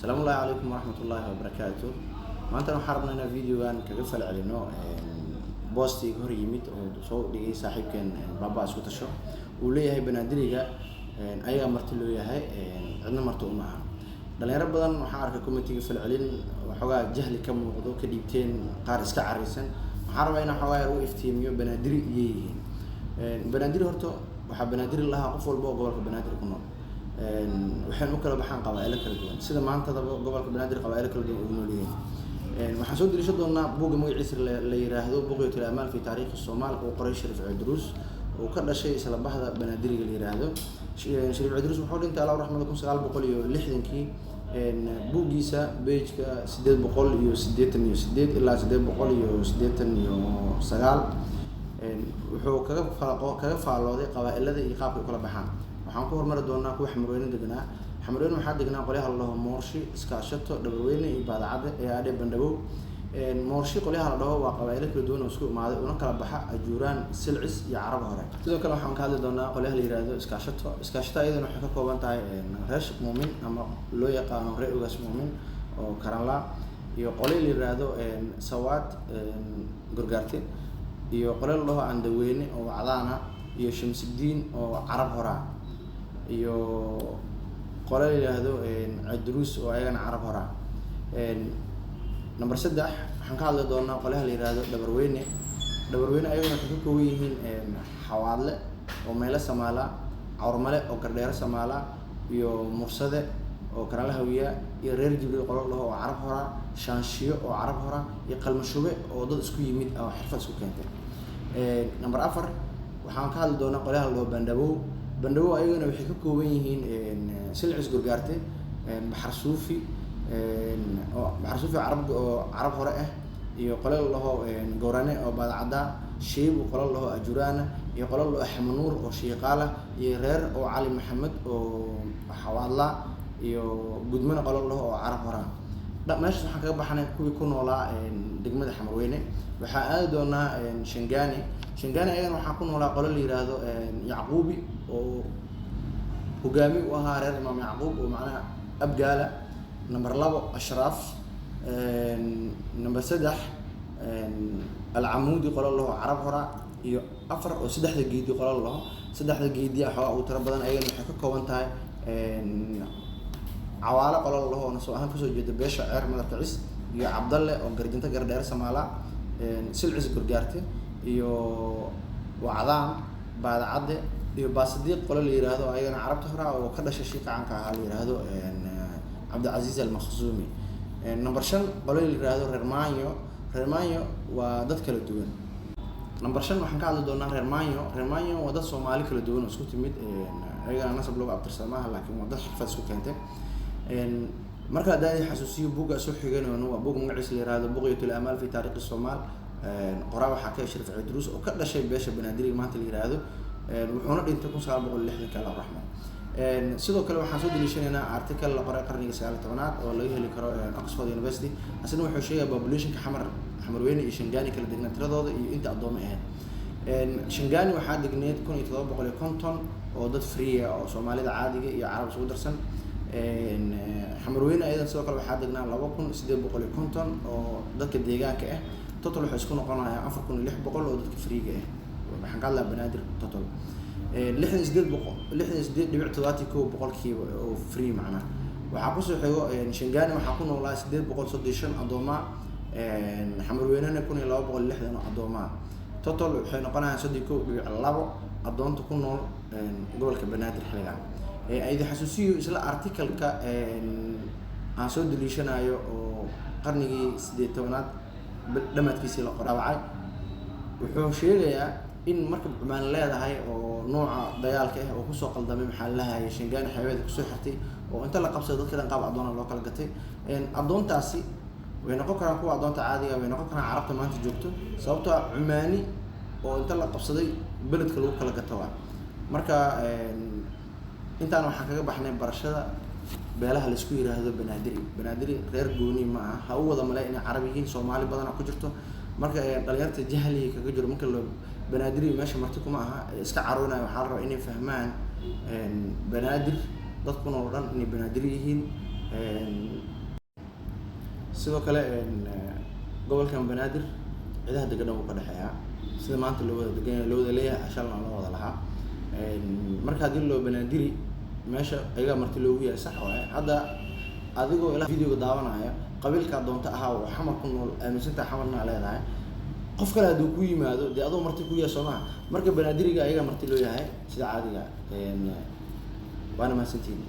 السلام الله عليكم ورحمة الله وبركاته. maanta waxaan rabnaa inaan videogan kaga falcelino boostii hor yimid oo soo dhigay saaxiibkeen baba isku tasho uu leeyahay banaadiriga ayaga marti loo yahay cidna marti uma aha dhalinyaro badan waxaan arkay commentiga falcelin waxoogaa jahli ka muuqdo ka dhiibteen qaar iska cariisan waxaan rabaa inaan waxoogaa u iftiimiyo banaadiri yihiin banaadiri horta waxa banaadiri lahaa qof walba oo gobolka banaadir ku nool waxaan u kala baxaan qabaa'ilo kala duwan sida maanta gobolka banaadir qabaa'ilo kala duwan ugu nool yihiin waxaan soo dirisho doonaa buugga magaciisa la yiraahdo buqyatul amal fi taariikh Soomaal oo qoray Shariif Cidruus oo ka dhashay isla bahda banaadiriga la yiraahdo Shariif Cidruus wuxuu dhintay Allah raxmada 1960kii buuggiisa page-ka 888 ilaa 889 wuxuu kaga faalooday qabaa'ilada iyo qaabka ay kala baxaan waxaan ku hormari doonaa kuwa xamrooyin deganaa xamrooyin waxaa degnaa qolyaha la dhaho moorshi iskaashato dhabarweyne iyo baadacada ee aadhe bandhabow moorshi qolyaha la dhaho waa qabaa'ilo kala duwan oo isku imaaday una kala baxa ajuuraan silcis iyo carab hore sidoo kale waxaan ka hadli doonaa qolyaha la yiraahdo iskaashato iyadana waxay ka kooban tahay reer Sheekh Muumin ama loo yaqaano reer Ugaas Muumin oo Karanla iyo qolyo la yiraahdo Sawaad Gurgaarte iyo qolyo la dhaho Andaweyne oo Cadaana iyo Shamsidiin oo carab hore iyo qolyo la yiraahdo Cidruus oo ayagana carab hore number 3 waxaan ka hadli doonaa qolyaha la yiraahdo dhabarweyne ayagana waxay ka kooban yihiin xawaadle oo meelo Soomaala awrmale oo gardheero Soomaala iyo mursade oo Karanla Hawiya iyo reer Jibril qolyo la dhaho oo carab hore shaanshiyo oo carab hore iyo qalmashube oo dad isku yimid oo xirfad isku keentay number 4 waxaan ka hadli doonaa qolyaha la dhaho bandhabow ayagana waxay ka kooban yihiin silcis gurgaarte baxar suufi carab hore ah iyo qolyo la dhaho goorane oo baadacada sheeb qolyo la dhaho ajuraana iyo qolyo la dhaho xamanuur oo shiiqaala iyo reer oo cali maxamed oo xawaadla iyo gudmana qolyo la dhaho oo carab hore meeshaas waxaan kaga baxnay kuwii ku noolaa degmada xamarweyne waxaa aadi doonaa Shangaani ayagana waxaa ku noolaa qolyo la yiraahdo Yacquubi oo hogaami u ahaa reer Imaam Yacquub oo macnaha abgaala number 2 Ashraaf number 3 Al-Amuudi qolyo la dhaho carab hore iyo 4 oo saddexda geedi qolyo la dhaho saddexda geedi waxa uu tiro badan ayagana waxay ka kooban tahay cawaala qolyo la dhaho soo ahaan kasoo jeeda beesha ceer Madaxis iyo Cabdalle oo garjinta gardheer Soomaala silcis gurgaarte iyo wacdaan baadacade iyo baasadiiq qolyo la yiraahdo ayagana carabta hore oo ka dhashay shiiqaanka ah la yiraahdo Cabdulaziz Al-Makhzumi number 5 qolyo la yiraahdo reer Maanyo waa dad kala duwan number 5 waxaan ka hadli doonaa reer Maanyo waa dad Soomaali kala duwan oo isku timid ayagana nasab looga abtirsamaha laakiin waa dad xirfad isku keentay marka hadaan xasuusiyo buugga soo xigeenayno waa buug magaciisa la yiraahdo buqyatul amal fi taariikh Soomaal qoraa waxaa ka Shariif Cidruus oo ka dhashay beesha banaadiriga maanta la yiraahdo wuxuuna dhintay 1960 kala raxmaan sidoo kale waxaan soo dilishaynaa article la qoray qarniga 19aad oo laga heli karo Oxford University asna wuxuu sheegay population-ka xamarweyne iyo Shangaani kala degnaa tiradooda iyo inta adooma ah Shangaani waxaa degneed 1750 oo dad free ah oo Soomaalida caadiga iyo Carab isku darsan xamarweyne ayada sidoo kale waxaa degnaa 2850 oo dadka deegaanka ah total waxa isku noqonaya 4600 oo dadka free ah waxaan ka hadlaa banaadir total 68.71 boqolkiiba oo free macna waxaa ku soo xigo Shangaani waxaa ku noolaa 835 adooma xamarweynena 1260 adooma total waxay noqonayaan 3.2 adoonta ku nool gobolka banaadir xiligan ayda xasuusiyo isla article-ka aan soo dilishanayo oo qarnigii 18aad dhamaadkiisii la qoraabay wuxuu sheegayaa in marka xumaan leedahay oo nooca dagaalka ah oo ku soo qaldamay maxaa la hayo Shangaani xaweeda ku soo xirtay oo inta la qabsaday dadka dhan qaab adoon loo kala gatay adoontaasi way noqon karaan kuwa adoonta caadiga way noqon karaan carabta maanta joogto sababtoo ah Cumaani oo inta la qabsaday beledka lagu kala gato marka intaan waxaan kaga baxnay barashada beelaha la isku yiraahdo banaadiri reer gooni ma aha ha u wada malay in Carab yihiin Soomaali badan ku jirto marka dhalinyarta jahliga kaga jiro marka loo banaadir meesha marti kuma aha iska caroonay waxa la rabaa inay fahmaan banaadir dadkuna oo dhan inay banaadir yihiin sidoo kale gobolkan banaadir ciidaha degan uu ka dhaxeeyaa sida maanta loo wada degan loo wada leeyahay shalna loo wada lahaa marka hadii loo banaadiri meesha ayaga marti loogu yahay sax waaye hadda adigoo ila video daawanaya qabiilka doonta ahaa oo xamar ku nool aaminsantaa xamarna leedahay qof kale haduu ku yimaado dee adoo marti ku yahay Soomaa marka banaadiriga ayaga marti loo yahay sida caadiga waana ma santiin